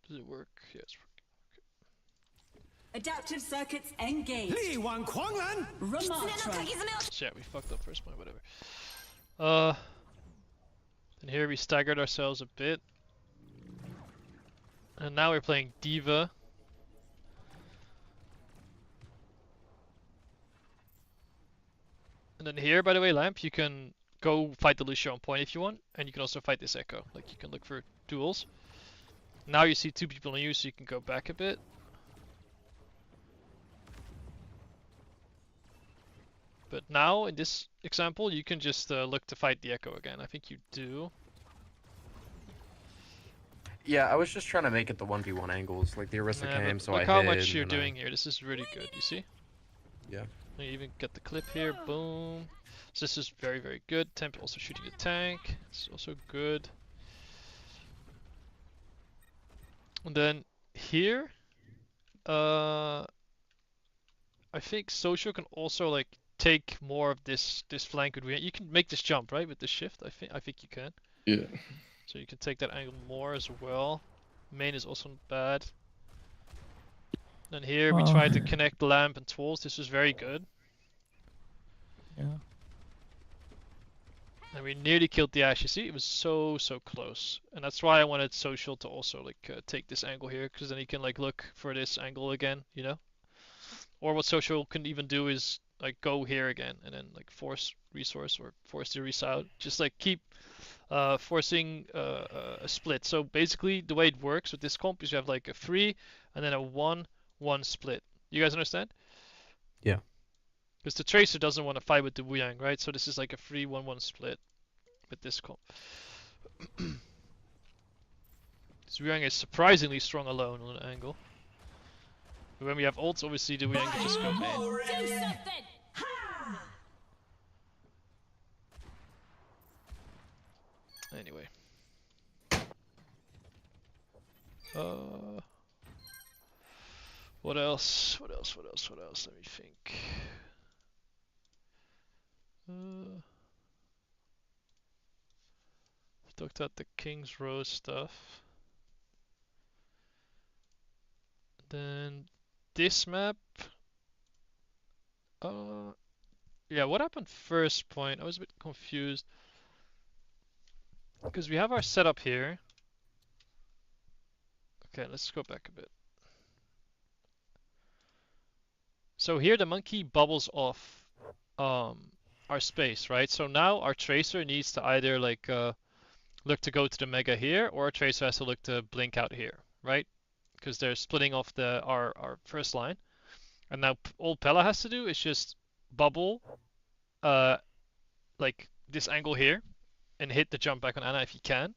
Does it work? Yes. Adaptive circuits engaged. 力挽狂澜。 Ramatra. Shit, we fucked up first point, whatever. And here we staggered ourselves a bit. And now we're playing D.Va. And then here, by the way, Lamp, you can go fight the Lucio on point if you want. And you can also fight this Echo. Like, you can look for duels. Now you see two people on you, so you can go back a bit. But now, in this example, you can just look to fight the Echo again. I think you do. Yeah, I was just trying to make it the 1v1 angles, like the Orisa Yeah, came, but so look I how hid, much you're and doing here. This is really good, you see? Yeah. You even get the clip here, boom. So this is very, very good. Temp also shooting the tank. It's also good. And then here, I think Social can also like take more of this flank. You can make this jump, right, with the shift. I think you can. Yeah. So you can take that angle more as well. Main is also not bad. And here we tried to connect Lamp and Twirls. This was very good. Yeah. And we nearly killed the Ashe. You see, it was so close. And that's why I wanted Social to also like take this angle here, because then he can like look for this angle again, you know? Or what Social can even do is like go here again and then like force resource or force the resout. Just like keep forcing a split. So basically the way it works with this comp is you have like a 3 and then a 1-1 split. You guys understand? Yeah. Because the Tracer doesn't want to fight with the Wu Yang, right? So this is like a 3-1-1 split with this comp. This Wu Yang is surprisingly strong alone on an angle. But when we have ults, obviously the Wu Yang can just go main. Anyway. What else? What else? What else? What else? Let me think. Talked about the King's Row stuff. Then this map. Yeah, what happened first point? I was a bit confused. Because we have our setup here. Okay, let's go back a bit. So here the monkey bubbles off our space, right? So now our tracer needs to either like look to go to the mega here, or our tracer has to look to blink out here, right? Because they're splitting off our first line. And now all Pela has to do is just bubble like this angle here and hit the jump back on Ana if he can.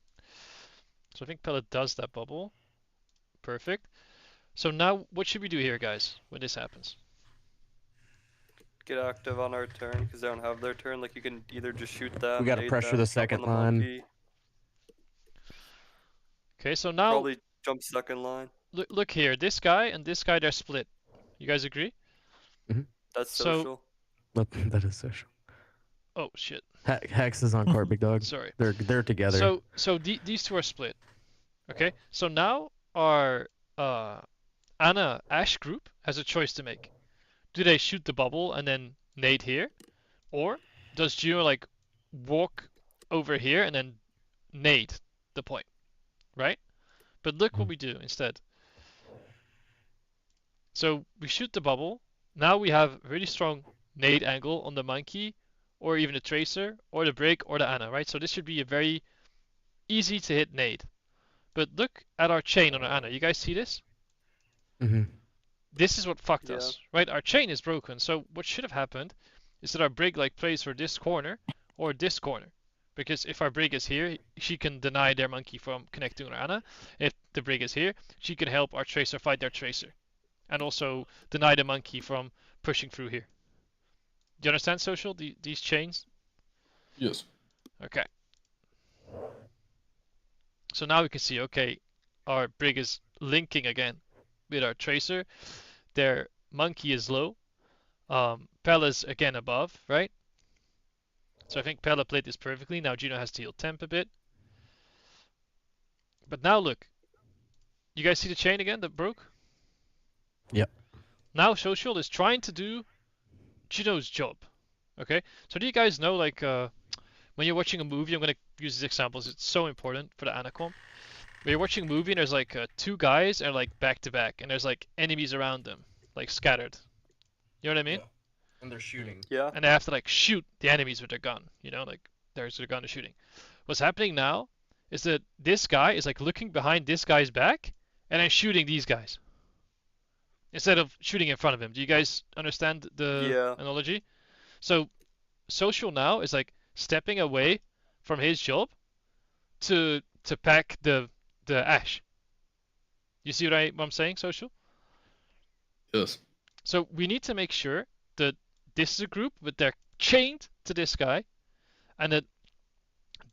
So I think Pela does that bubble. Perfect. So now what should we do here, guys, when this happens? Get active on our turn because they don't have their turn. Like you can either just shoot them. We gotta nade pressure them, the jump on second the line. monkey. Okay, so now Probably jump second line. look here. This guy and this guy, they're split. You guys agree? That's So- social. That is Social. Oh shit. Hex is on court, big dog. Sorry. They're together. So these two are split. Okay. So now our Ana Ashe group has a choice to make. Do they shoot the bubble and then nade here, or does Juno like walk over here and then nade the point, right? But look what we do instead. So we shoot the bubble. Now we have a really strong nade angle on the monkey, or even the tracer, or the break, or the Ana, right? So this should be a very easy to hit nade. But look at our chain on our Ana. You guys see this? This is what fucked us, right? Our chain is broken. So what should have happened is that our brig like plays for this corner or this corner. Because if our brig is here, she can deny their monkey from connecting on our Ana. If the brig is here, she can help our tracer fight their tracer. And also deny the monkey from pushing through here. Do you understand, Social? These chains? Yes. Okay. So now we can see, okay, our brig is linking again with our tracer. Their monkey is low. Pela's again above, right? So I think Pela played this perfectly. Now Juno has to heal temp a bit. But now look. You guys see the chain again that broke? Yep. Now social is trying to do Juno's job. Okay? So do you guys know, like, when you're watching a movie, I'm gonna use these examples, it's so important for the Anacom. When you're watching a movie and there's like two guys and like back to back, and there's like enemies around them, like scattered. You know what I mean? Yeah. And they're shooting. Yeah. And they have to like shoot the enemies with their gun, you know, like there's their gun is shooting. What's happening now is that this guy is like looking behind this guy's back and then shooting these guys instead of shooting in front of him. Do you guys understand the Yeah. analogy? So social now is like stepping away from his job to pack the ash. You see what I'm saying, social? Yes. So we need to make sure that this is a group, but they're chained to this guy, and that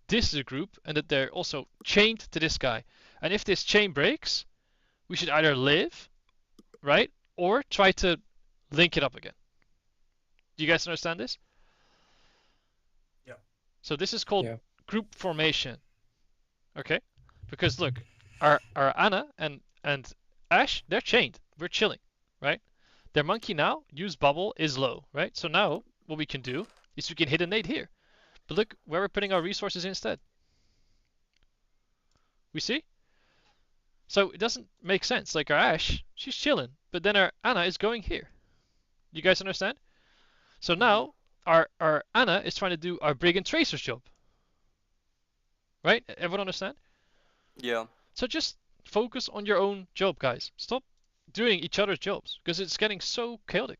this is a group, and that they're also chained to this guy. And if this chain breaks, we should either live, right, or try to link it up again. Do you guys understand this? Yeah. So this is called Yeah. group formation. Okay? Because look, our Anna and Ash, they're chained. We're chilling, right? Their monkey now, use bubble, is low, right? So now what we can do is we can hit a nade here. But look where we're putting our resources instead. We see? So it doesn't make sense. Like our Ash, she's chilling, but then our Anna is going here. You guys understand? So now our Anna is trying to do our Brigand Tracer's job. Right? Everyone understand? Yeah. So just focus on your own job, guys. Stop doing each other's jobs because it's getting so chaotic.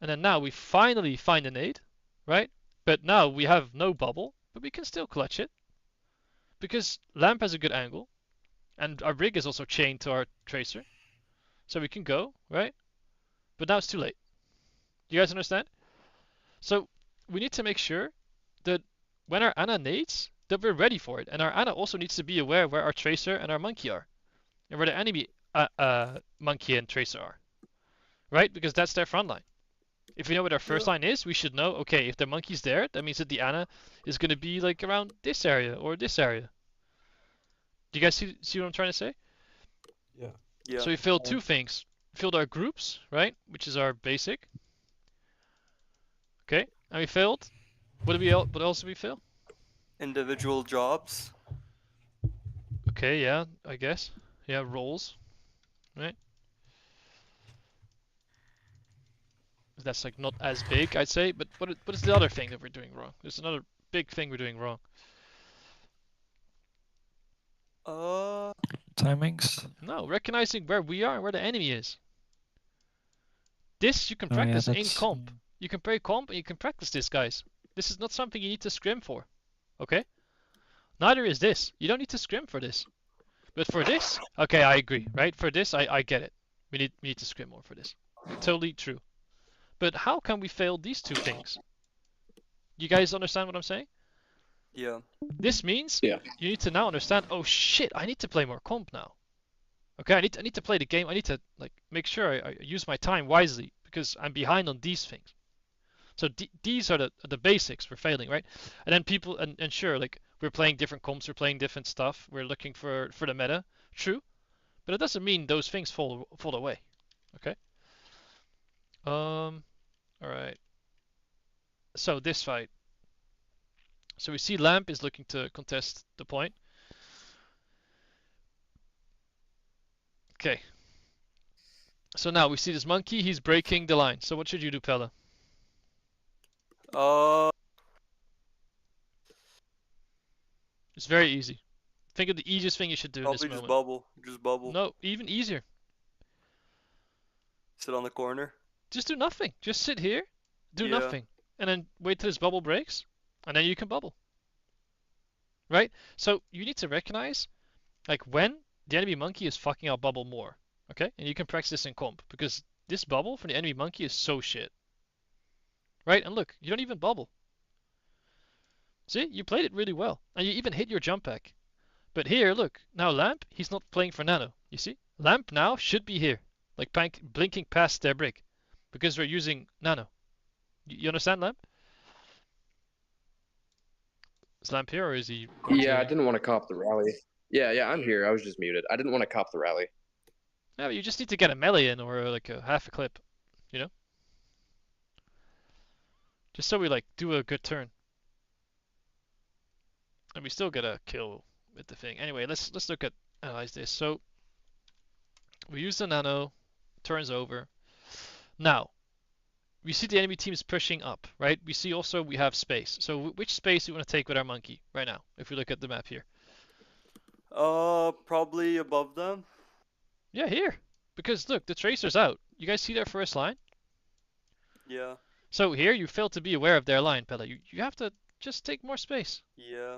And then now we finally find a nade, right? But now we have no bubble, but we can still clutch it because Lamp has a good angle and our Brig is also chained to our Tracer. So we can go, right? But now it's too late. Do you guys understand? So we need to make sure that when our Anna nades, that we're ready for it. And our Anna also needs to be aware where our Tracer and our Monkey are. And where the enemy Monkey and Tracer are. Right? Because that's their front line. If we know what our first line is, we should know, okay, if the Monkey's there, that means that the Anna is going to be like around this area or this area. Do you guys see what I'm trying to say? Yeah. So we filled two things. We filled our groups, right? Which is our basic. Okay? And we filled. What else did we fill? Individual jobs. Okay, yeah, I guess. Yeah, roles. Right? That's like not as big, I'd say, but what is the other thing that we're doing wrong? There's another big thing we're doing wrong. Timings. No, recognizing where we are and where the enemy is. This you can Oh, yeah, practice in that's- comp. You can play comp and you can practice this, guys. This is not something you need to scrim for. Okay? Neither is this. You don't need to scrim for this. But for this, okay, I agree, right? For this, I get it. We need to scrim more for this. Totally true. But how can we fail these two things? You guys understand what I'm saying? Yeah. This means Yeah. you need to now understand, oh shit, I need to play more comp now. Okay, I need to play the game. I need to like make sure I use my time wisely because I'm behind on these things. So these are the basics we're failing, right? And then people and sure, like we're playing different comps, we're playing different stuff, we're looking for the meta, true, but it doesn't mean those things fall away. Okay. All right. So this fight. So we see Lamp is looking to contest the point. Okay. So now we see this monkey, he's breaking the line. So what should you do, Pella? It's very easy. Think of the easiest thing you should do in this Probably just moment. bubble. Just bubble. No, even easier. Sit on the corner. Just do nothing. Just sit here, do Yeah. nothing, and then wait till this bubble breaks, and then you can bubble. Right? So you need to recognize, like when the enemy monkey is fucking up bubble more. Okay? And you can practice this in comp because this bubble from the enemy monkey is so shit. Right? And look, you don't even bubble. See? You played it really well, and you even hit your jump pack. But here, look, now Lamp, he's not playing for Nano. You see? Lamp now should be here, like blinking past their brick, because we're using Nano. You understand, Lamp? Is Lamp here or is he? Yeah, I didn't want to cop the rally. Yeah, I'm here. I was just muted. I didn't want to cop the rally. Yeah, but you just need to get a melee in or like a half a clip, you know? Just so we like do a good turn. And we still get a kill with the thing. Anyway, let's look at analyze this. So we use the nano, turns over. Now, we see the enemy team is pushing up, right? We see also we have space. So which space do we want to take with our monkey right now? If we look at the map here. Probably above them. Yeah, here. Because look, the tracer's out. You guys see their first line? Yeah. So here you fail to be aware of their line, Pella. You have to just take more space. Yeah.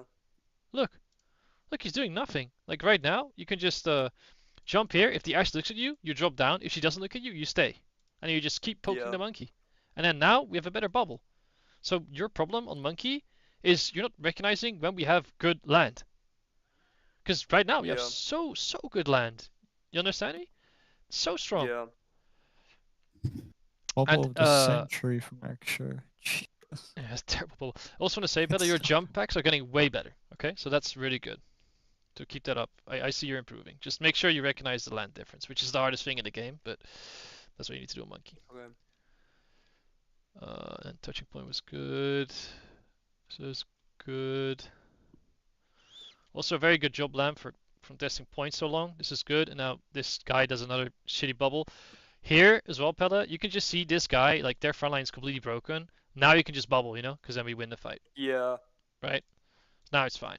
Look, he's doing nothing. Like right now, you can just jump here. If the Ashe looks at you, you drop down. If she doesn't look at you, you stay. And you just keep poking Yeah. the monkey. And then now we have a better bubble. So your problem on monkey is you're not recognizing when we have good land. Because right now we have Yeah. so good land. You understand me? So strong. Yeah. Bubble And, of the century from Extra. Yeah, that's terrible. I also want to say, Pella, your jump packs are getting way better. Okay, so that's really good. To keep that up. I see you're improving. Just make sure you recognize the land difference, which is the hardest thing in the game, but that's what you need to do on monkey. Okay. And touching point was good. So it's good. Also a very good job, Lamb, from testing points so long. This is good. And now this guy does another shitty bubble. Here as well, Pella, you can just see this guy, like their front line is completely broken. Now you can just bubble, you know, because then we win the fight, Yeah. right? Now it's fine.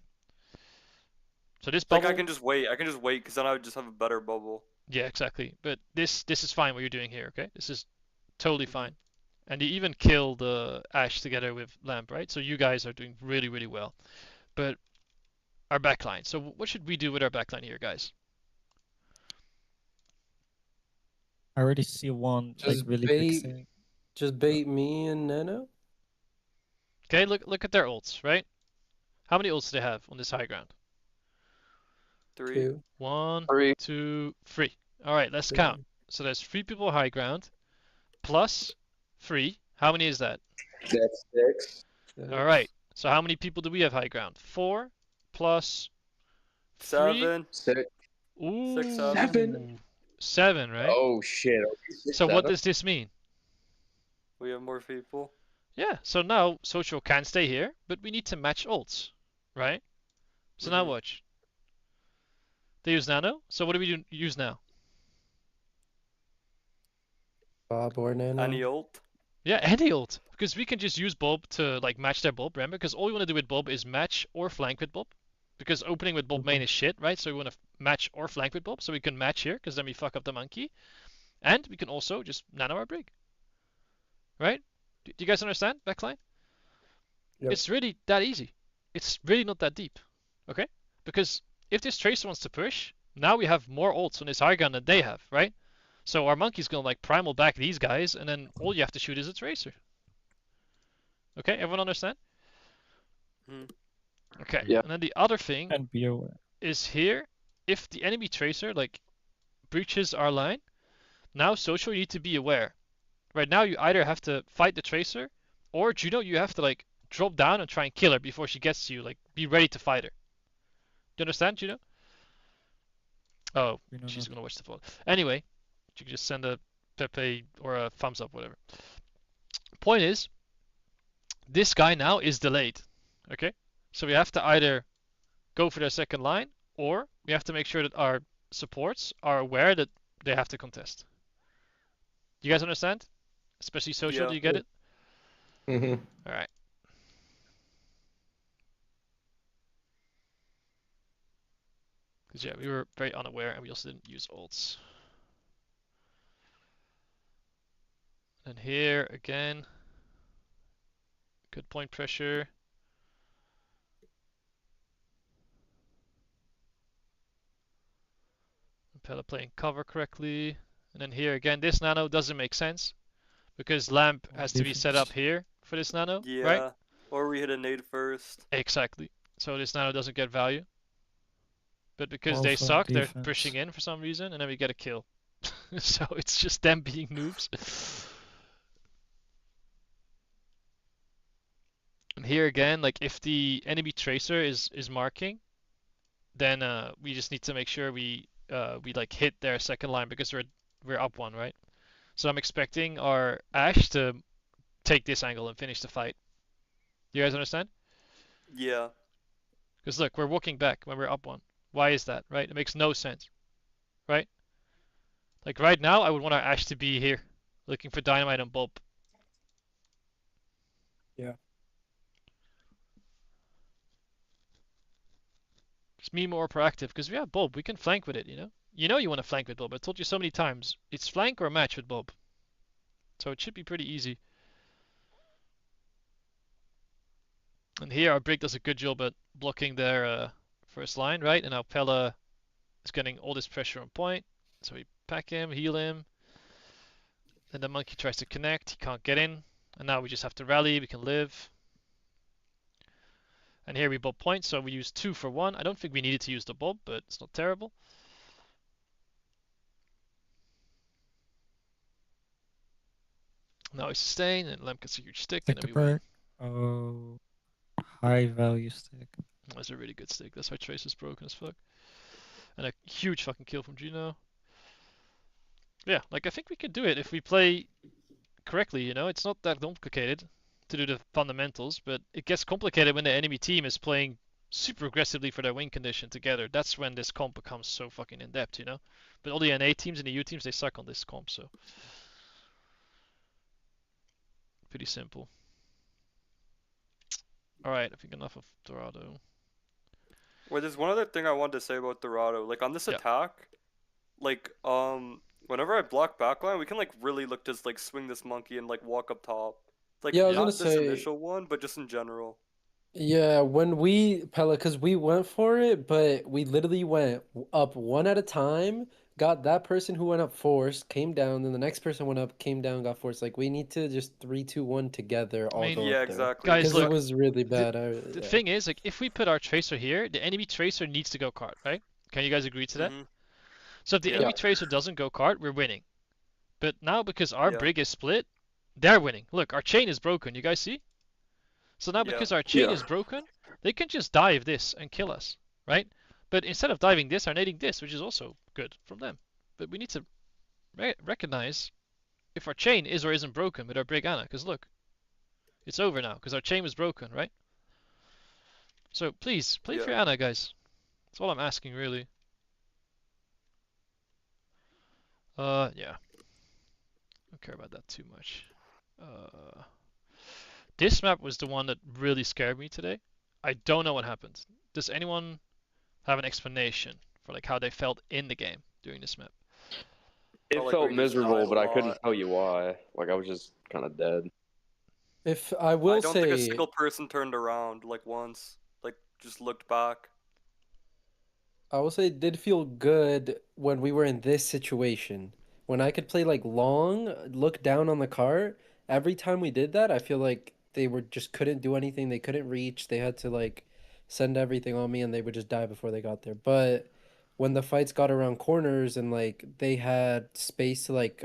So this Like bubble. I can just wait. I can just wait because then I would just have a better bubble. Yeah, exactly. But this is fine what you're doing here, okay? This is totally fine. And you even killed Ashe together with Lamp, right? So you guys are doing really, really well. But our backline. So what should we do with our backline here, guys? I already see one like Just really bait. big thing. Just bait me and Nano. Okay, look at their ults, right? How many ults do they have on this high ground? 3. 2. 1, Three. 2, 3. All right, let's Three. count. So there's 3 people high ground plus 3. How many is that? That's 6. All right. So how many people do we have high ground? 4 plus 3. 7. 6. Ooh, 6, 7. 7, right? Oh shit. Okay, So what 7. does this mean? We have more people. Yeah, so now Social can stay here, but we need to match ults, right? So now Mhm. watch. They use Nano, so what do we use now? Bob or Nano. Any ult? Yeah, any ult, because we can just use Bob to like match their Bob, remember? Because all we want to do with Bob is match or flank with Bob. Because opening with Bob main is shit, right? So we want to match or flank with Bob, so we can match here, because then we fuck up the monkey. And we can also just Nano our Brig. Right? Do you guys understand, backline? Yep. It's really that easy. It's really not that deep. Okay? Because if this Tracer wants to push, now we have more ults on this high ground than they have, right? So our monkey's gonna like primal back these guys, and then all you have to shoot is a Tracer. Okay, everyone understand? Mhm. Okay, Yeah. and then the other thing And be aware. is here, if the enemy Tracer like breaches our line, now Social you need to be aware. Right now you either have to fight the Tracer, or Juno you have to like drop down and try and kill her before she gets to you, like be ready to fight her. Do you understand, Juno? Oh, We know she's that. gonna watch the phone. Anyway, you can just send a Pepe or a thumbs up, whatever. Point is, this guy now is delayed. Okay? So we have to either go for their second line, or we have to make sure that our supports are aware that they have to contest. You guys understand? Especially Social, Yeah. do you get it? Mm-hmm. Alright. Because yeah, we were very unaware and we also didn't use ults. And here again, good point pressure. Pella playing cover correctly. And then here again, this nano doesn't make sense because Lamp has to be set up here for this nano, Yeah. right? Or we hit a nade first. Exactly. So this nano doesn't get value. But because they Also suck, they're defense. pushing in for some reason, and then we get a kill. So it's just them being noobs. And here again, like if the enemy tracer is marking, then we just need to make sure we like hit their second line because we're up one, right? So I'm expecting our Ashe to take this angle and finish the fight. You guys understand? Yeah. Because look, we're walking back when we're up one. Why is that, right? It makes no sense, right? Like right now, I would want our Ashe to be here, looking for Dynamite and Bulb. Yeah. Just be more proactive, because we have Bulb, we can flank with it, you know? You know you want to flank with Bulb, I told you so many times. It's flank or match with Bulb. So it should be pretty easy. And here our Brig does a good job at blocking their first line, right? And now Pella is getting all this pressure on point. So we pack him, heal him. Then the monkey tries to connect, he can't get in. And now we just have to rally, we can live. And here we bob points, so we use 2 for 1. I don't think we needed to use the bob, but it's not terrible. Now we sustain, and Lem gets a huge stick, Stick and to then we win. perk. Oh, high value stick. That's a really good stick. That's why Trace is broken as fuck. And a huge fucking kill from Juno. Yeah, like I think we can do it if we play correctly, you know? It's not that complicated to do the fundamentals, but it gets complicated when the enemy team is playing super aggressively for their win condition together. That's when this comp becomes so fucking in-depth, you know? But all the NA teams and the U teams, they suck on this comp, so... Pretty simple. Alright, I think enough of Dorado. Wait, there's one other thing I wanted to say about Dorado. Like on this Yeah. attack, like whenever I block backline, we can like really look to like swing this monkey and like walk up top. Like Yeah, I was not gonna this say- initial one, but just in general. Yeah, when we Pella, because we went for it, but we literally went up one at a time, got that person who went up forced, came down, then the next person went up, came down, got forced. Like we need to just 3, 2, 1 together, all mean, go Yeah, up there. exactly. Guys, Because look, it was really bad. The Yeah. thing is, like, if we put our Tracer here, the enemy Tracer needs to go cart, right? Can you guys agree to that? Mhm. So if the Yeah. enemy Tracer doesn't go cart, we're winning. But now because our Yeah. Brig is split, they're winning. Look, our chain is broken, you guys see? So now Yeah. because our chain Yeah. is broken, they can just dive this and kill us, right? But instead of diving this, are nading this, which is also good from them. But we need to recognize if our chain is or isn't broken with our Brig Ana, because look, it's over now, because our chain was broken, right? So please, play for your Ana, guys. That's all I'm asking, really. Yeah. Don't care about that too much. This map was the one that really scared me today. I don't know what happened. Does anyone have an explanation for like how they felt in the game during this map? It Felt like felt we just died miserable, a but I couldn't lot. tell you why. Like I was just kind of dead. If I I will don't think a say, single person turned around like once, like just looked back. I will say it did feel good when we were in this situation. When I could play like long, look down on the cart. Every time we did that, I feel like they were just couldn't do anything. They couldn't reach. They had to like send everything on me and they would just die before they got there. But when the fights got around corners and like they had space to like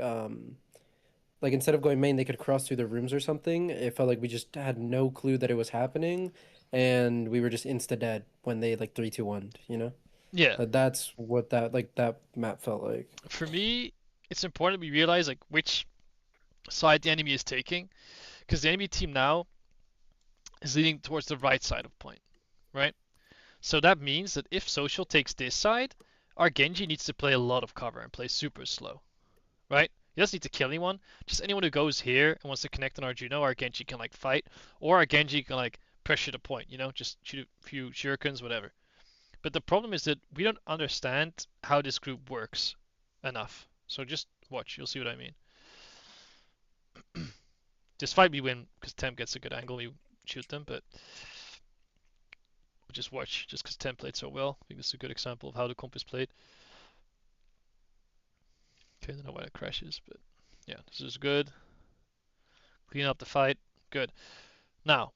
instead of going main, they could cross through the rooms or something. It felt like we just had no clue that it was happening and we were just insta dead when they like 3, 2, 1, you know? Yeah. That's what that map felt like. For me, it's important we realize like which side the enemy is taking, because the enemy team now is leading towards the right side of point, right? So that means that if Social takes this side, our Genji needs to play a lot of cover and play super slow, right? He doesn't need to kill anyone. Just anyone who goes here and wants to connect on our Juno, our Genji can like fight, or our Genji can like pressure the point, you know, just shoot a few shurikens, whatever. But the problem is that we don't understand how this group works enough. So just watch, you'll see what I mean. This fight we win because Temp gets a good angle, we shoot them, but just watch, just because Temp played so well. I think this is a good example of how the comp is played. Okay, I don't know why it crashes, but yeah, this is good. Clean up the fight, good. Now,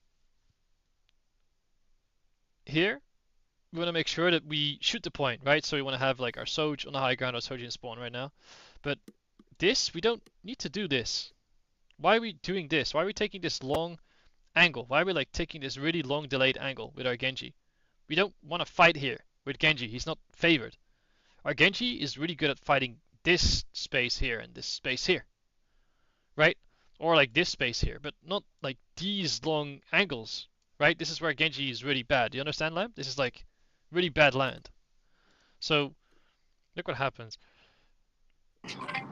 here, we want to make sure that we shoot the point, right? So we want to have like our Soj on the high ground, our Soj in spawn right now. But this, we don't need to do this. Why are we doing this? Why are we taking this long angle? Why are we like taking this really long delayed angle with our Genji? We don't want to fight here. with Genji. He's not favored. Our Genji is really good at fighting this space here and this space here, right? Or like this space here, but not like these long angles, right? This is where Genji is really bad. Do you understand, Lamb? This is like really bad land. So look what happens.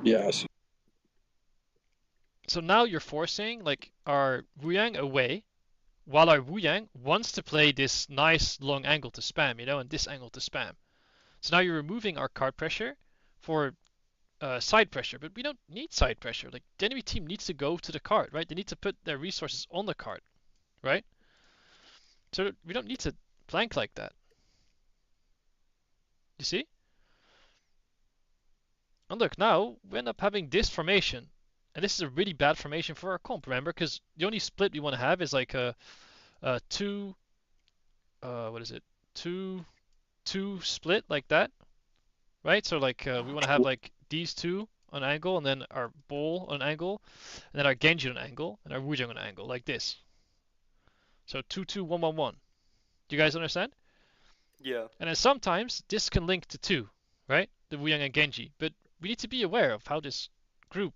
Yeah, I see. So now you're forcing like our Wuyang away, while our Wuyang wants to play this nice long angle to spam, you know, and this angle to spam. So now you're removing our card pressure for side pressure, but we don't need side pressure. Like the enemy team needs to go to the card, right? They need to put their resources on the card, right? So we don't need to flank like that. You see? And look, now we end up having this formation. And this is a really bad formation for our comp, remember? Because the only split we want to have is like a two, what is it? Two split like that, right? So like we want to have like these two on angle, and then our Bull on angle, and then our Genji on angle, and our Wujong on angle, like this. So 2-2-1-1-1. Do you guys understand? Yeah. And then sometimes this can link to 2, right? The Wuyang and Genji. But we need to be aware of how this group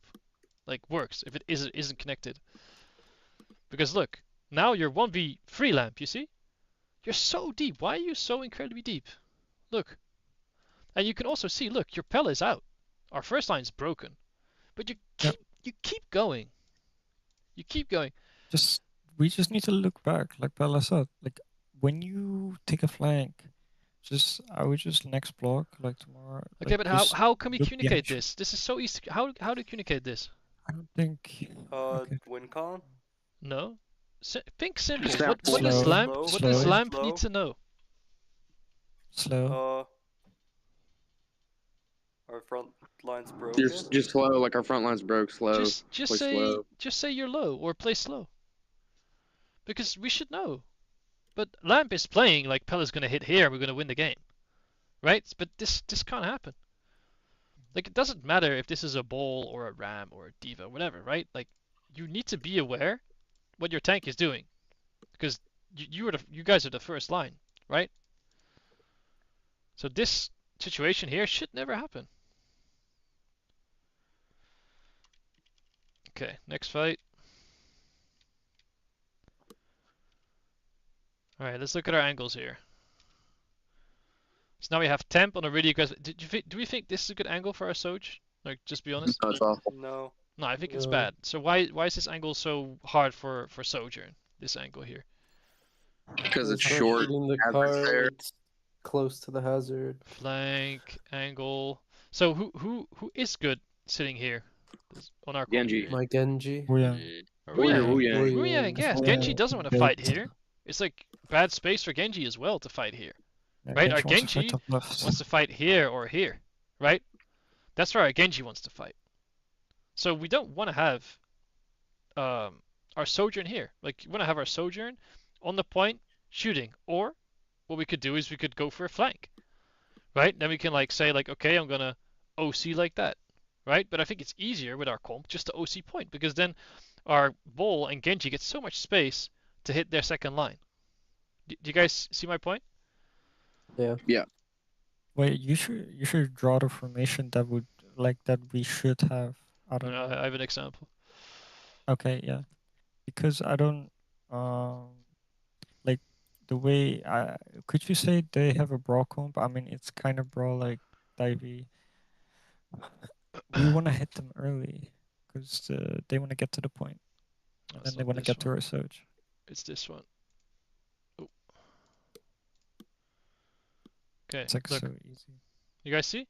like works if it isn't connected. Because look, now you're 1v3 Lamp, you see? You're so deep. Why are you so incredibly deep? Look. And you can also see, look, your Pella is out. Our first line's broken. But you keep going. You keep going. We just need to look back, like Bella said. Like when you take a flank, I would just next block like tomorrow. Okay, like, but just how can we look communicate behind you. this? This is so easy. How do you communicate this? I don't think. Okay. WinCon? No. Think simple. Just What slow, does Lamp slow, what does slow. Lamp slow. need to know? Slow. Our front line's broken. Just slow, like our front line's broke, slow. Just play say slow. just say you're low or play slow. Because we should know. But Lamp is playing like Pella's gonna hit here and we're gonna win the game. Right? But this can't happen. Like it doesn't matter if this is a Bull or a Ram or a Diva, whatever, right? Like you need to be aware what your tank is doing. Because you guys are the first line, right? So this situation here should never happen. Okay, next fight. Alright, let's look at our angles here. So now we have temp on a really aggressive. Do we think this is a good angle for our Soj? Like, just be honest. No, it's awful. No. No, I think it's No. bad. So why is this angle so hard for Sojourn? This angle here. Because it's not short. hitting the hazard card, there. it's close to the hazard. Flank angle. So who is good sitting here on our Genji. corner? My Genji. Wuyang. Ruyang. Ruyang. Yes. Ruyang Genji doesn't want to built. fight here. It's like bad space for Genji as well to fight here. Yeah, Right, our wants to fight Genji top left. Wants to fight here or here, right? That's where our Genji wants to fight. So we don't want to have our Sojourn here. Like, you want to have our Sojourn on the point shooting. Or what we could do is we could go for a flank, right? Then we can like say like, okay, I'm gonna OC like that, right? But I think it's easier with our comp just to OC point because then our Bull and Genji get so much space to hit their second line. Do you guys see my point? Yeah. Wait, you should draw the formation that we should have. I don't know. I have an example. Okay, yeah. Because I don't like the way could you say they have a brawl comp? I mean it's kind of brawl like Divey. We want to hit them early because they want to get to the point. That's And they not want to this get to one. our Soj. It's this one. Oh. Okay, It's like look, so easy. you guys see?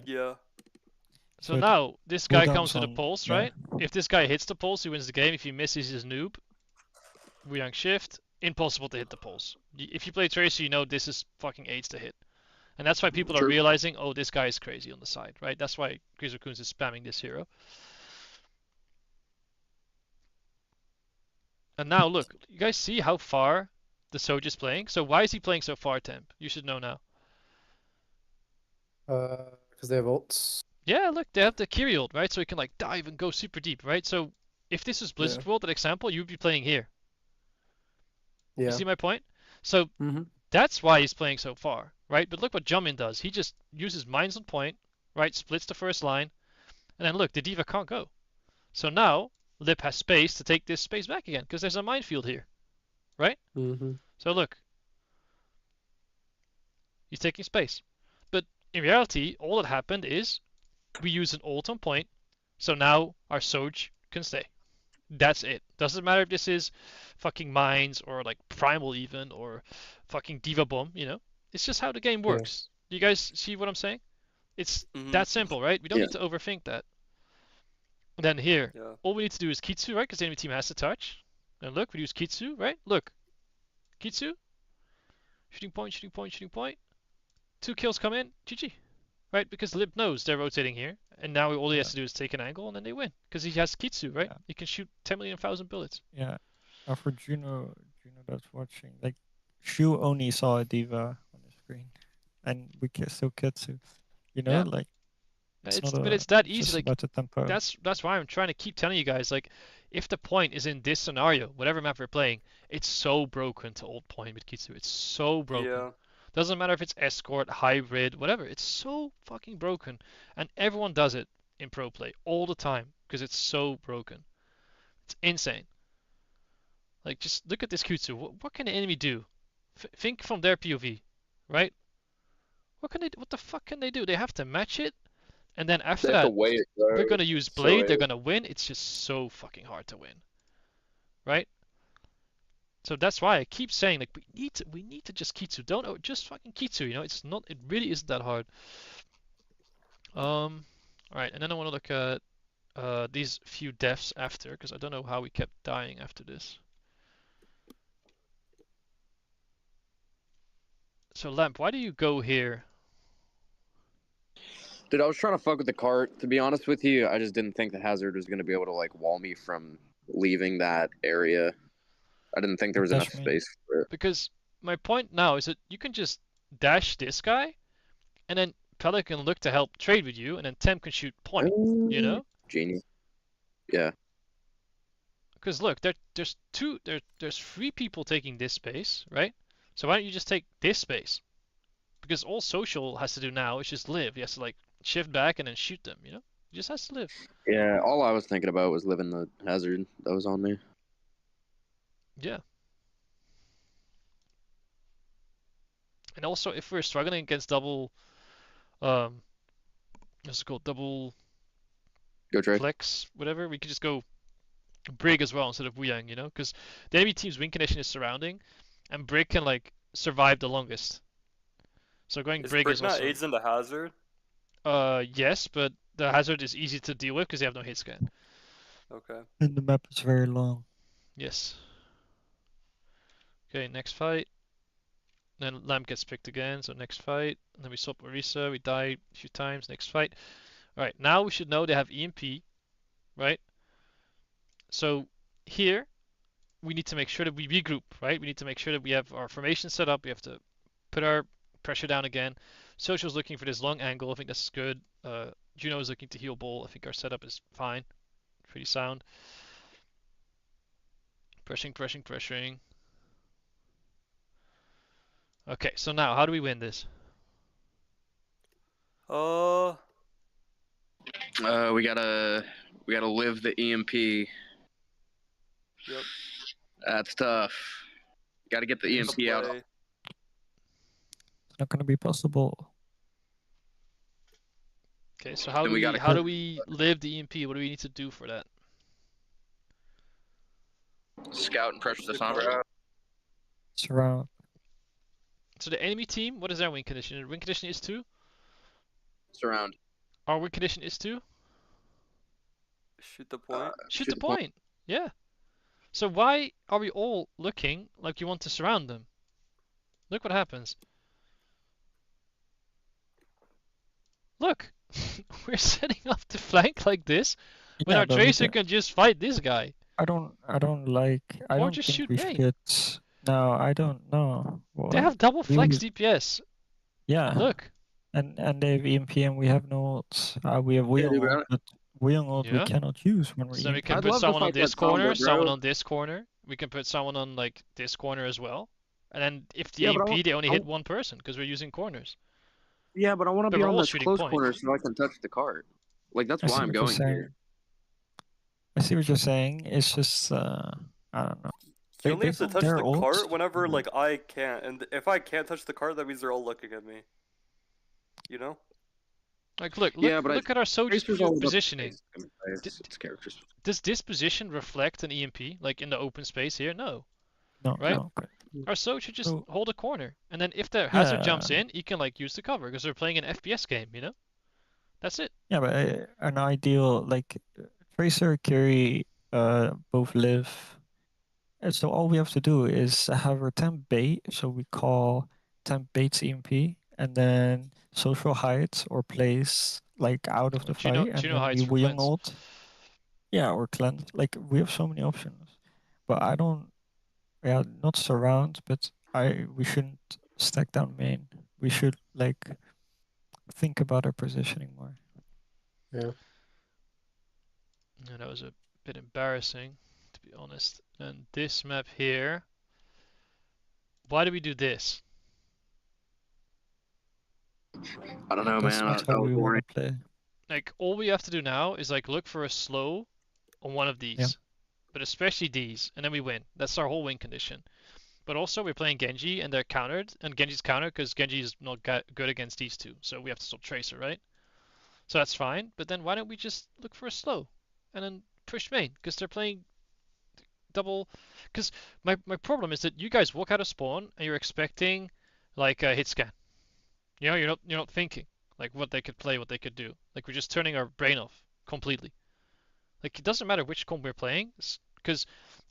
Yeah. So So now this guy cooldowns comes to the on- pulse, yeah. right? If this guy hits the pulse, he wins the game. If he misses his noob, Wuyang shift, impossible to hit the pulse. If you play Tracer, you know this is fucking AIDS to hit. And that's why people are True. realizing, oh, this guy is crazy on the side, right? That's why Grizzlecoons is spamming this hero. And now look, you guys see how far the Soj is playing? So why is he playing so far, Temp? You should know now. Because they have ults. Yeah, look, they have the Kiri ult, right? So he can like dive and go super deep, right? So if this was Blizzard World, that example, you'd be playing here. Yeah. You see my point? So Mm-hmm. That's why he's playing so far, right? But look what Jumin does. He just uses mines on point, right? Splits the first line, and then look, the D.Va can't go. So now Lip has space to take this space back again because there's a minefield here, right? Mm-hmm. So look, he's taking space. But in reality, all that happened is we use an ult on point, so now our Soj can stay. That's it. Doesn't matter if this is fucking mines or like primal even or fucking D.Va bomb, you know? It's just how the game works. Do you guys see what I'm saying? It's that simple, right? We don't need to overthink that. And then here, all we need to do is Kitsu, right? Because the enemy team has to touch. And look, we use Kitsu, right? Look. Kitsu. Shooting point, shooting point, shooting point. 2 kills come in. GG. Right? Because Lip knows they're rotating here. And now all he has to do is take an angle and then they win. Because he has Kitsu, right? Yeah. He can shoot 10 million thousand bullets. Yeah. For Juno that's watching, like, Shu only saw a D.Va on the screen. And we still Kitsu. You know, like... But it's that easy. Like, about the tempo. that's why I'm trying to keep telling you guys, like, if the point is in this scenario, whatever map we're playing, it's so broken to ult point with Kitsu. It's so broken. Yeah. Doesn't matter if it's escort, hybrid, whatever. It's so fucking broken, and everyone does it in pro play all the time because it's so broken. It's insane. Like, just look at this Kitsu. What can the enemy do? Think from their POV, right? What the fuck can they do? They have to match it. And then after that, they're gonna use Blade, they're gonna win. It's just so fucking hard to win. Right? So that's why I keep saying, like, we need to just Kitsu. Don't just fucking Kitsu, you know, it really isn't that hard. Alright, and then I wanna look at these few deaths after, because I don't know how we kept dying after this. So Lamp, why do you go here? Dude, I was trying to fuck with the cart. To be honest with you, I just didn't think the hazard was going to be able to, like, wall me from leaving that area. I didn't think there was enough space for it. Because my point now is that you can just dash this guy, and then Pele can look to help trade with you, and then Tem can shoot point, you know? Genius. Yeah. Because look, there's 3 people taking this space, right? So why don't you just take this space? Because all Social has to do now is just live. He has to, like, shift back and then shoot them, you know? He just has to live. Yeah, all I was thinking about was living the hazard that was on me. Yeah. And also, if we're struggling against double, what's it called? Double Go trade. flex, whatever, we could just go Brig as well instead of Wuyang, you know? Because the enemy team's win condition is surrounding, and Brig can, like, survive the longest. So going Brig is also... aids in the hazard? Yes, but the hazard is easy to deal with because they have no hit scan. Okay. And the map is very long. Yes. Okay, next fight. Then Lamp gets picked again, so next fight. And then we swap Orisa, we die a few times, next fight. Alright, now we should know they have EMP, right? So here, we need to make sure that we regroup, right? We need to make sure that we have our formation set up, we have to put our pressure down again. Social's looking for this long angle, I think this is good. Juno is looking to heal ball, I think our setup is fine. Pretty sound. Pressuring. Okay, so now, how do we win this? We gotta live the EMP. Yep. That's tough. Gotta get the EMP out. Play. It's not gonna be possible. Okay, so how do we live the EMP? What do we need to do for that? Scout and pressure the Sombra. Surround. So the enemy team, what is their win condition? Their win condition is 2? Surround. Our win condition is 2? Shoot the point. Shoot the point. Yeah. So why are we all looking like you want to surround them? Look what happens. Look, we're setting up the flank like this when our Tracer can just fight this guy. I don't just think shoot we main. should. No, I don't know. They have double flex DPS. Yeah. Look. And they have EMP and we have no ults. We have Wuyang ult, but Wuyang ult we cannot use when we're So we EMP. can put someone on this corner, someone on this corner. We can put someone on, like, this corner as well. And then if the Yeah, but I EMP, they only I hit one person because we're using corners. Yeah, but I want to But be we're on all this shooting close point. corner so I can touch the cart. Like that's I why see I'm what you're going saying. here. I see what you're saying. It's just I don't know. You Like only have based to on touch their the ults, cart whenever like I can't, and if I can't touch the cart, that means they're all looking at me. You know? Like, look Yeah, but at our Soldier's Tracer's all about the positioning. space. I mean, it's characters. Does this position reflect an EMP, like in the open space here? No, no, right? no. Okay. Our Sold should just So hold a corner, and then if the hazard jumps yeah, in, he can like use the cover because they're playing an FPS game, you know? That's it. yeah, but an ideal like Tracer, Carry, both live. And so all we have to do is have our temp bait, so we call temp baits EMP, and then social hides or place like out of the fight, and Juno then hides we for young cleanse. ult. Yeah, or cleanse. Like we have so many options, but I don't. Yeah, not surround, but we shouldn't stack down main. We should like think about our positioning more. Yeah. And that was a bit embarrassing, to be honest. And this map here, why do we do this? I don't know, That's man. not I how was we boring. want to play. Like, all we have to do now is like look for a slow on one of these, Yeah. but especially these, and then we win. That's our whole win condition. But also we're playing Genji and they're countered, and Genji's countered because Genji is not good against these two, so we have to stop Tracer, right? So that's fine, but then why don't we just look for a slow and then push main, because they're playing double. Because my problem is that you guys walk out of spawn and you're expecting like a hit scan. You know, you're not thinking like what they could play, what they could do. Like we're just turning our brain off completely. Like it doesn't matter which comp we're playing, because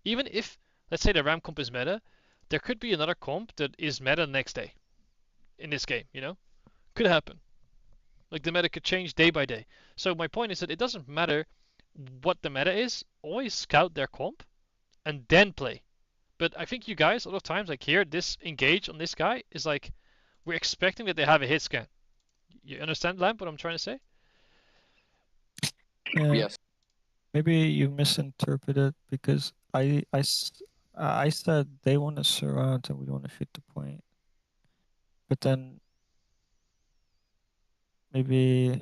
even if let's say the Ram comp is meta, there could be another comp that is meta the next day in this game, you know? Could happen. Like the meta could change day by day. So my point is that it doesn't matter what the meta is, always scout their comp and then play. But I think you guys, a lot of times, like here, this engage on this guy is like, we're expecting that they have a hit scan. You understand, Lamp, what I'm trying to say? Yeah. Yes. Maybe you misinterpreted because I said they want to surround and we want to shoot the point. But then maybe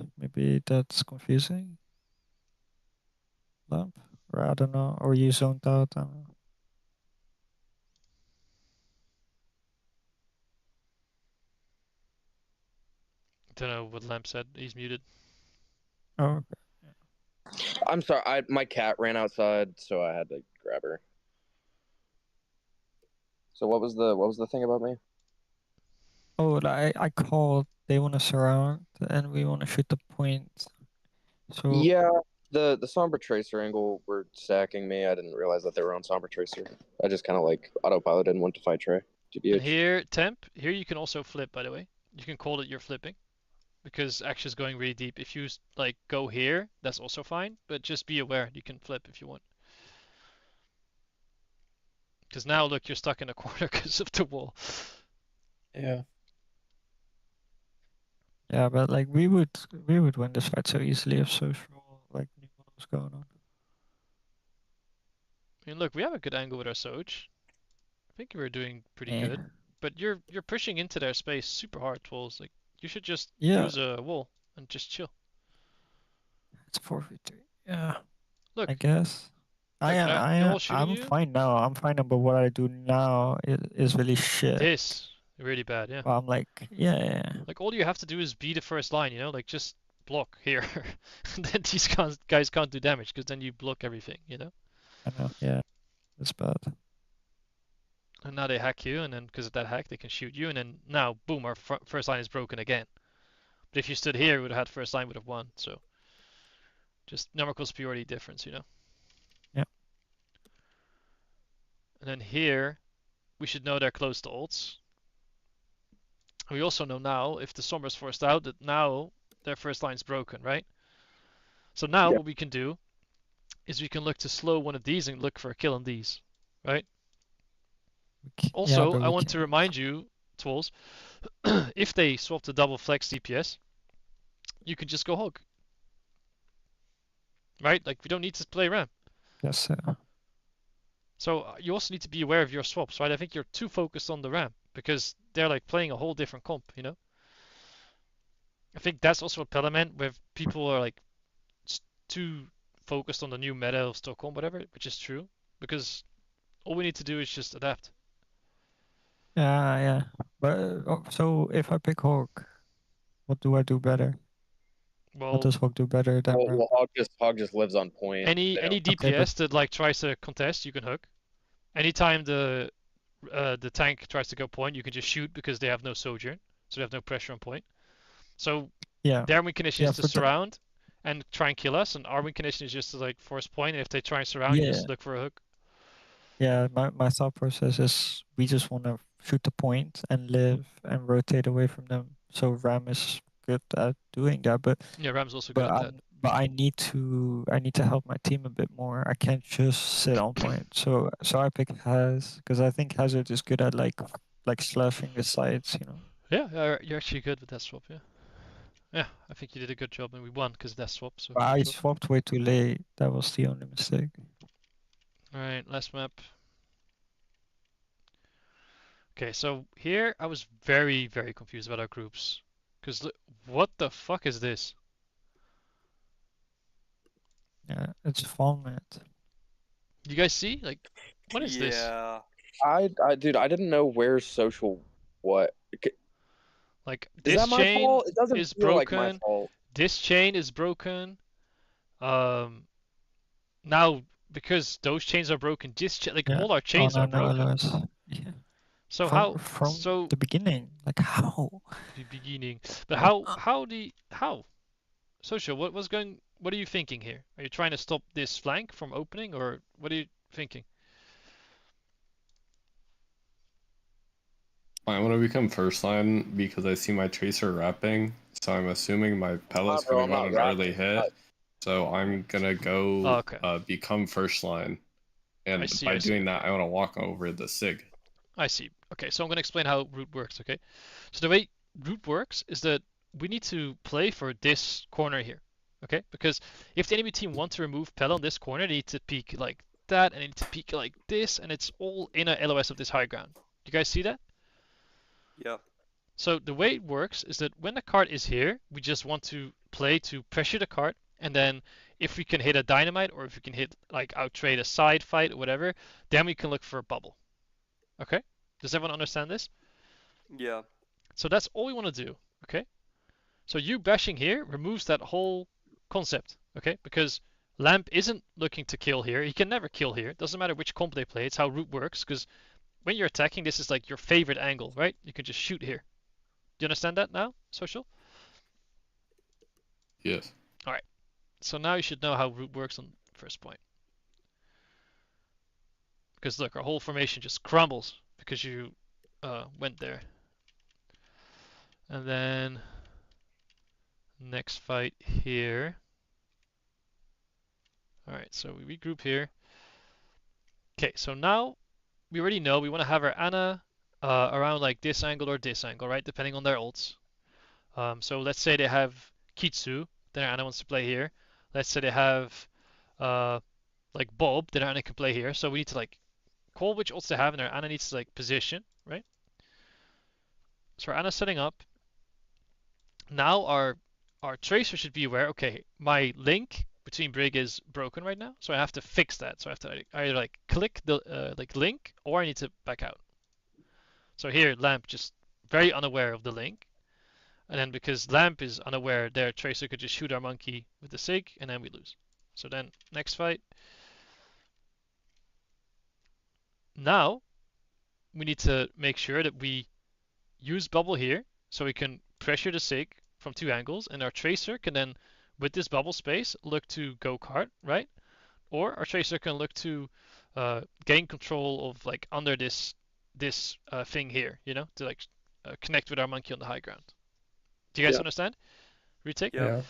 that's confusing. Lamp? Or I don't know. Or you zoned out, I don't know. Don't know what Lamp said. He's muted. Oh, okay. I'm sorry. My cat ran outside, so I had to grab her. So what was the thing about me? Oh, I called they want to surround and we want to shoot the point. So Yeah, the Sombra Tracer angle were stacking me. I didn't realize that they were on Sombra Tracer. I just kind of like autopiloted and went to fight Trey. And TBH. here, Temp, here you can also flip, by the way. You can call it you're flipping. Because Axe is going really deep. If you like go here, that's also fine. But just be aware, you can flip if you want. Because now look, you're stuck in a corner because of the wall. Yeah. yeah, but like we would win this fight so easily if social like knew what was going on. I mean, look, we have a good angle with our Soj. I think we're doing pretty Yeah. good. But you're pushing into their space super hard, Twills. Like you should just Yeah. use a wall and just chill. It's 4v3. Yeah. Look, I guess. Look, they're all shooting I'm you. fine now. I'm fine now, but what I do now is really shit. This really bad, yeah. Well, I'm like, yeah. Like all you have to do is be the first line, you know, like just block here. Then these guys can't do damage because then you block everything, you know. I know. Yeah, that's bad. And now they hack you, and then because of that hack, they can shoot you, and then now, boom, our first line is broken again. But if you stood here, we would have had first line would have won. So just numerical superiority difference, you know. Yeah. And then here, we should know they're close to ults. We also know now, if the Sombra's forced out, that now their first line's broken, right? So now what we can do is we can look to slow one of these and look for a kill on these, right? Also, I want to remind you, Twills, if they swap to double flex DPS, you can just go hog. Right? Like, we don't need to play Ram. Yes. So you also need to be aware of your swaps, right? I think you're too focused on the Ram. because they're like playing a whole different comp, you know? I think that's also what Pella meant, where people are like too focused on the new meta of Stockholm, whatever, which is true, because all we need to do is just adapt. Yeah. But so if I pick Hawk, what do I do better? Well, What does Hawk do better than Ram? Well, Hog just lives on point. any They don't- DPS that like tries to contest, you can hook. Anytime the tank tries to go point, you can just shoot because they have no sojourn, so they have no pressure on point. So Yeah. their win condition is to for the- surround and try and kill us, and our win condition is just to like force point. And if they try and surround, you just Yeah. look for a hook. Yeah, my thought process is we just want to shoot the point and live and rotate away from them. So Ram is good at doing that, but Yeah, Ram's also good at that. but I need to help my team a bit more. I can't just sit on point. So I pick Haz because I think Hazard is good at like slashing the sides, you know. Yeah, you're actually good with that swap. Yeah. Yeah, I think you did a good job, and we won because of that swap. So. But I good job. swapped way too late. That was the only mistake. All right, last map. Okay, so here I was very, very confused about our groups. Because what the fuck is this? Yeah, it's format. You guys see? Like, what is this? Yeah. Dude, I didn't know where social what. Like, Is this that my chain fault? It doesn't is feel like my broken. fault. This chain is broken. Now, because those chains are broken, like Yeah. all our chains Oh, are no, broken. Alois. Yeah. So from so the beginning, like how? the beginning, but Oh. how? Social, what are you thinking here? Are you trying to stop this flank from opening, or what are you thinking? I want to become first line because I see my tracer wrapping, so I'm assuming my pellet's bro, coming I'm on an not early wrapping. hit. So I'm gonna go Oh, okay. become first line, and I see, by I see. doing that, I want to walk over the sig. I see. Okay, so I'm going to explain how root works, okay? So the way root works is that we need to play for this corner here, okay? Because if the enemy team want to remove Pella on this corner, they need to peek like that, and they need to peek like this, and it's all in a LOS of this high ground. You guys see that? Yeah. So the way it works is that when the card is here, we just want to play to pressure the card, and then if we can hit a dynamite, or if we can hit like outtrade a side fight or whatever, then we can look for a bubble. Okay? Does everyone understand this? Yeah. So that's all we want to do, okay? So you bashing here removes that whole concept, okay? Because Lamp isn't looking to kill here. He can never kill here. It doesn't matter which comp they play. It's how root works, because when you're attacking, this is like your favorite angle, right? You can just shoot here. Do you understand that now, Social? Yes. So now you should know how root works on first point. Because look, our whole formation just crumbles because you went there. And then next fight here. Alright, so we regroup here. Okay, so now we already know we want to have our Ana around like this angle or this angle, right? Depending on their ults. So let's say they have Kitsu, then our Ana wants to play here. Let's say they have like Bob, then our Ana can play here. So we need to like call which ults they have, and our Ana needs to like position, right? So our Ana's setting up. Now our tracer should be aware, okay, my link between Brig is broken right now, so I have to fix that. So I have to either like click the like link, or I need to back out. So here Lamp just very unaware of the link. And then because Lamp is unaware, their tracer could just shoot our monkey with the sig, and then we lose. So then next fight. Now we need to make sure that we use bubble here, so we can pressure the sig from two angles, and our tracer can then, with this bubble space, look to go cart, right? Or our tracer can look to gain control of like under this thing here, you know, to like connect with our monkey on the high ground. Do you guys understand? Retake? Yeah.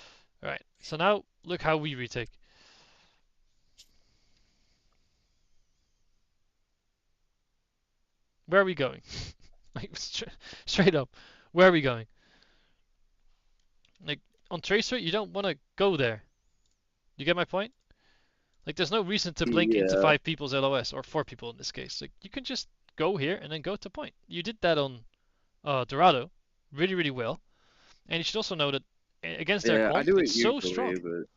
Alright, so now look how we retake. Where are we going? Like straight up, where are we going? Like on Tracer, you don't want to go there. You get my point? Like there's no reason to blink into 5 people's LOS, or 4 people in this case. Like you can just go here and then go to point. You did that on Dorado really, really well. And you should also know that against their Yeah, I comp, do it it's so usually, strong. but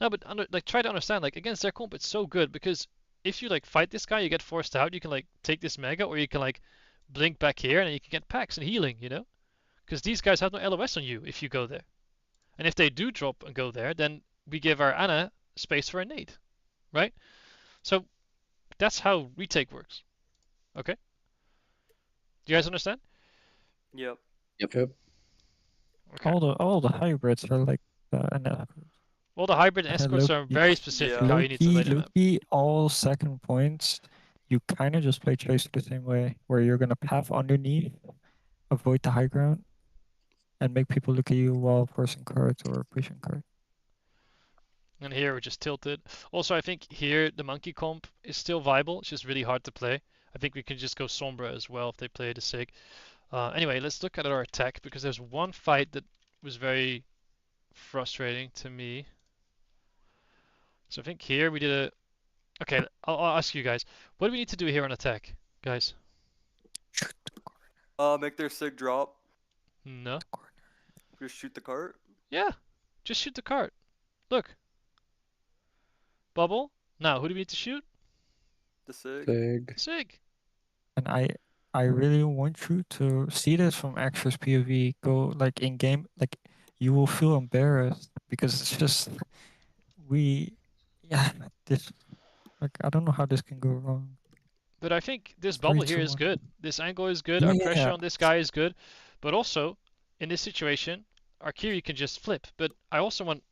No, but like try to understand, like against their comp, it's so good because if you like fight this guy, you get forced out. You can like take this mega, or you can like blink back here, and then you can get packs and healing. You know, because these guys have no LOS on you if you go there. And if they do drop and go there, then we give our Ana space for a nade, right? So that's how retake works. Okay. Do you guys understand? Yep. yep. Okay. All the hybrids are like All the hybrid and escorts are very specific how you need to lay them up. Loki, all second points, you kind of just play Tracer the same way, where you're gonna path underneath, avoid the high ground, and make people look at you while forcing cards or pushing cards. And here we're just tilted. Also, I think here the monkey comp is still viable. It's just really hard to play. I think we can just go Sombra as well if they play the Sig. Anyway, let's look at our attack because there's one fight that was very frustrating to me. So I think here we did a... Okay, I'll ask you guys. What do we need to do here on attack, guys? Make their Sig drop. No. Just shoot the cart. Yeah, just shoot the cart. Look. Bubble. Now, who do we need to shoot? The Sig. Big. Sig. And I really want you to see this from Axer's POV. Go like in game, like you will feel embarrassed because it's just this like I don't know how this can go wrong. But I think this Three, bubble two, here is one. good. This angle is good. Yeah, Our yeah, pressure yeah. on this guy is good. But also, in this situation, our Kiri can just flip. But I also want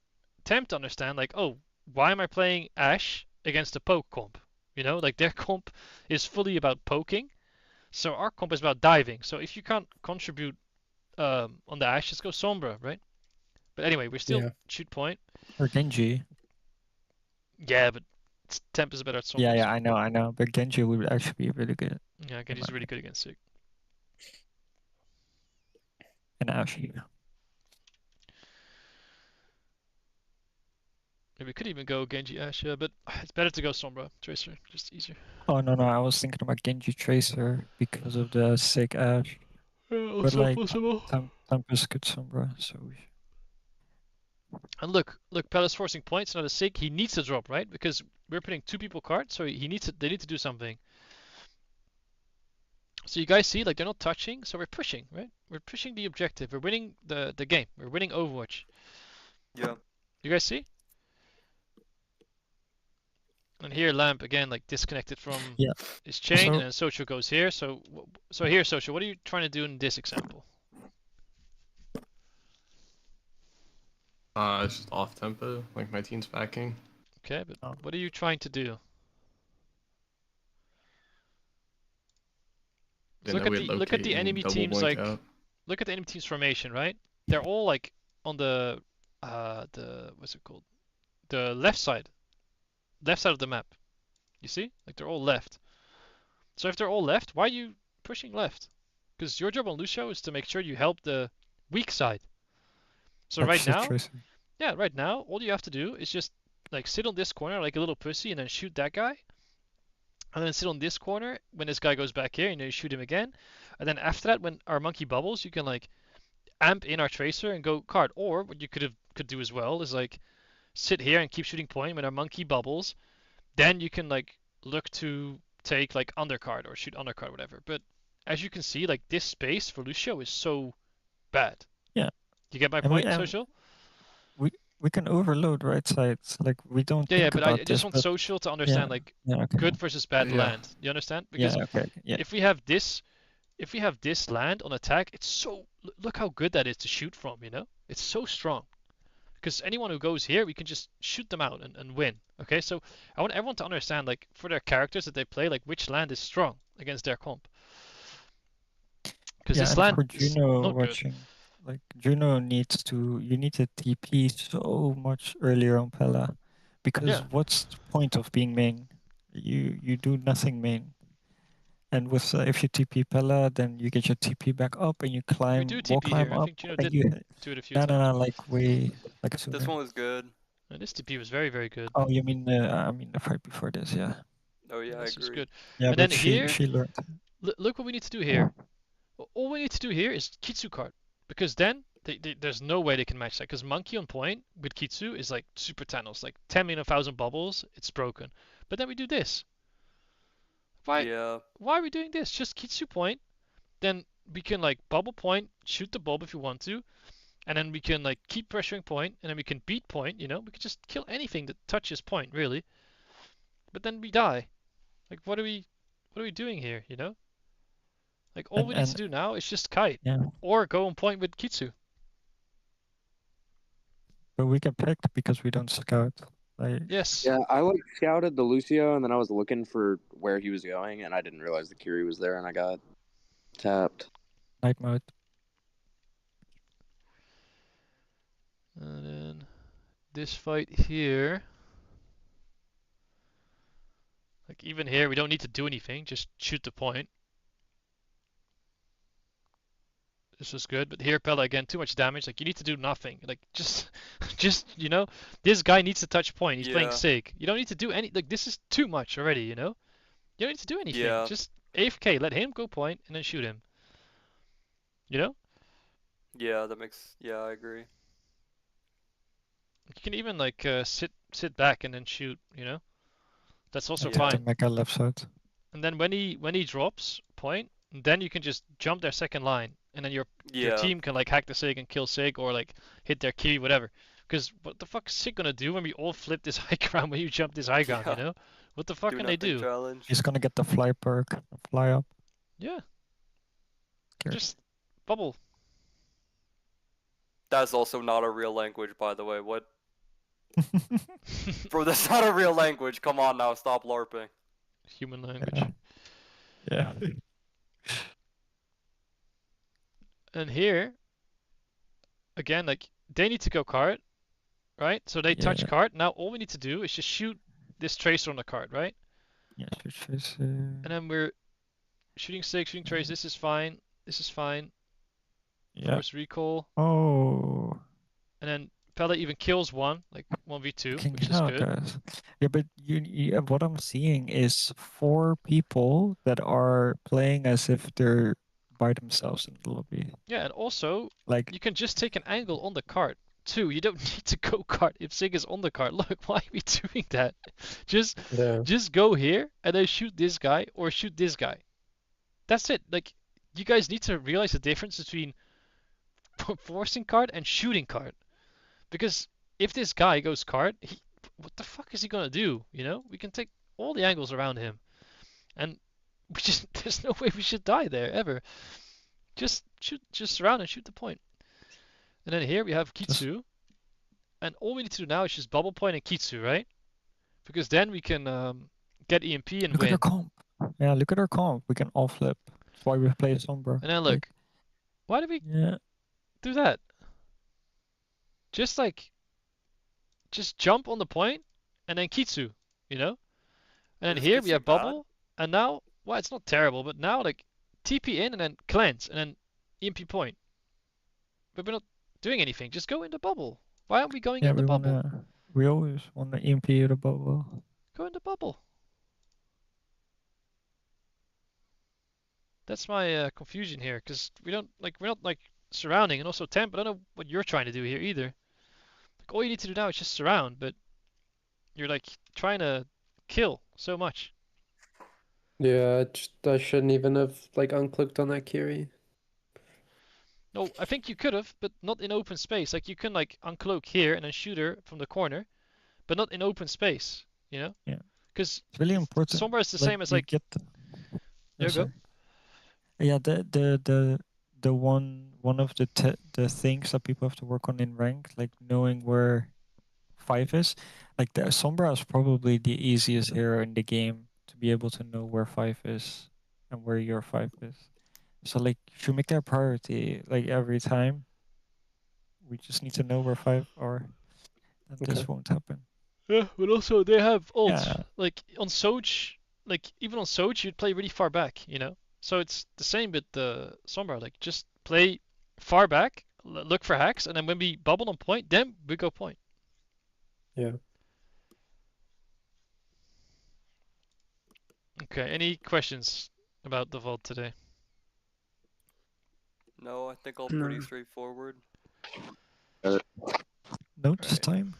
Temp to understand, like, oh, why am I playing Ashe against a poke comp? You know, like their comp is fully about poking. So our comp is about diving. So if you can't contribute on the Ashe, just go Sombra, right? But anyway, we're still Yeah. shoot point. Or Genji. Yeah, but Temp is better at Sombra. Yeah, I know. But Genji would actually be really good. Yeah, Genji's really good against Sig. And Ashe. We could even go Genji Ashe, but it's better to go Sombra Tracer, just easier. Oh no, I was thinking about Genji Tracer because of the sick Ashe. But like Tempest good Sombra, so And look, Palace forcing points, not a Sig. He needs to drop, right? Because we're putting two people cards, so they need to do something. So you guys see, like they're not touching, so we're pushing, right? We're pushing the objective. We're winning the game. We're winning Overwatch. Yeah. You guys see? And here Lamp again, like disconnected from his chain, and then Social goes here. So here, Social, what are you trying to do in this example? It's just off tempo, like my team's backing. Okay, but what are you trying to do? Look at the enemy teams, like look at the enemy team's formation, right? They're all like on the what's it called? The left side of the map. You see? Like they're all left. So if they're all left, why are you pushing left? Because your job on Lucio is to make sure you help the weak side. So right now, all you have to do is just like sit on this corner like a little pussy and then shoot that guy. And then sit on this corner when this guy goes back here, and you shoot him again. And then after that, when our monkey bubbles, you can like amp in our Tracer and go card. Or what you could do as well is like sit here and keep shooting point when our monkey bubbles. Then you can like look to take like undercard or shoot undercard, whatever. But as you can see, like this space for Lucio is so bad. Yeah. You get my point, Social? We can overload right sides. Like we don't. Yeah, but I just this, want Social to understand like good versus bad land. You understand? Because if we have this land on attack, it's so look how good that is to shoot from. You know, it's so strong. Because anyone who goes here, we can just shoot them out and win. Okay, so I want everyone to understand, like, for their characters that they play, like, which land is strong against their comp. Because this land for is Juno not watching, like, Juno needs to, you need to TP so much earlier on Pella. Because what's the point of being main? You do nothing main. And with if you TP Pella, then you get your TP back up and you climb. We do TP here. Up, I think Juno did do it a few times. No, like this one was good. This TP was very, very good. Oh, you mean I mean the fight before this, yeah. Oh yeah, I This is agree. good. Yeah, And but then she here, she learned. look what we need to do here. All we need to do here is Kitsu card, because then there's no way they can match that. Because Monkey on point with Kitsu is like super Thanos, like 10 million 1,000 bubbles, it's broken. But then we do this. Why? Yeah. Why are we doing this? Just Kitsu point, then we can like bubble point, shoot the bulb if you want to, and then we can like keep pressuring point, and then we can beat point. You know, we can just kill anything that touches point, really. But then we die. Like, what are we doing here? You know? Like, all we need to do now is just kite, Yeah, or go on point with Kitsu. but we get picked because we don't scout. Like, Yes. Yeah, I like scouted the Lucio, and then I was looking for where he was going, and I didn't realize the Kiri was there, and I got tapped. night mode. And then this fight here. Like, even here, we don't need to do anything, just shoot the point. This was good, but here, Pella, again, too much damage. Like, you need to do nothing. Like, just, you know, this guy needs to touch point. He's playing Yeah. Sig. You don't need to do any, like, this is too much already, you know? You don't need to do anything. Yeah. Just AFK, let him go point, and then shoot him. You know? Yeah, that makes. Yeah, I agree. You can even, like, sit back and then shoot, you know? That's also Attack the fine. mecha left side. And then when he drops point, then you can just jump their second line, and then your Yeah. team can like hack the Sig and kill Sig, or like hit their key, whatever. Because what the fuck is Sig gonna do when we all flip this high ground when you jump this high ground? Yeah. You know, what the fuck Do can they nothing do? challenge. He's gonna get the fly perk, fly up. Yeah, Okay. just bubble. That's also not a real language, by the way. What? Bro, that's not a real language. Come on now, stop LARPing. Human language. Yeah. And here, again, like they need to go card, right? So they touch Yeah. card. Now all we need to do is just shoot this tracer on the card, right? Yeah, Tracer. And then we're shooting Sig, shooting trace. This is fine. This is fine. Yeah. Force recall. Oh. And then Pella even kills one, like 1v2, Fucking which is hell, good. guys. Yeah, but what I'm seeing is 4 people that are playing as if they're by themselves in the lobby. Yeah, and also Like, you can just take an angle on the card too. You don't need to go card if Sig is on the card. Look, why are we doing that? Just Yeah. go here and then shoot this guy or shoot this guy. That's it. Like, you guys need to realize the difference between forcing card and shooting card. Because if this guy goes card, what the fuck is he gonna do? You know, we can take all the angles around him, and we just there's no way we should die there ever. Just shoot, just surround and shoot the point. And then here we have Kitsu, and all we need to do now is just bubble point and Kitsu, right? Because then we can get EMP and look at win. our comp. Yeah, look at our comp. We can all flip. That's why we play Sombra. And then look, why did we Yeah. do that? Just like, just jump on the point and then Kitsu, you know? And then Is here we Kitsu have bad? bubble, and now, well, it's not terrible, but now like TP in and then cleanse and then EMP point. But we're not doing anything. Just go in the bubble. Why aren't we going Yeah, in the we bubble? we always want to EMP the bubble. Go in the bubble. That's my confusion here, because we're not like surrounding, and also temp. I don't know what you're trying to do here either. Like, all you need to do now is just surround, but you're like trying to kill so much. Yeah, I shouldn't even have like unclicked on that Kiri. No, I think you could have, but not in open space. Like, you can like uncloak here and then shoot her from the corner, but not in open space. You know? Yeah. Because It's really important. somewhere it's the same as you like get Yeah, go. sorry. Yeah, the one of the things that people have to work on in rank, like knowing where 5 is. Like the Sombra is probably the easiest hero in the game to be able to know where 5 is and where your 5 is. So like you should make that a priority like every time. We just need to know where 5 are. And Okay. this won't happen. Yeah, but also they have ults. Yeah. Like on Soch, like even on Soch, you'd play really far back, you know? So it's the same with the Sombra. Like, just play far back, look for hacks, and then when we bubble on point, then we go point. Yeah. Okay, any questions about the vault today? No, I think all No. pretty straightforward. Notes Right. time.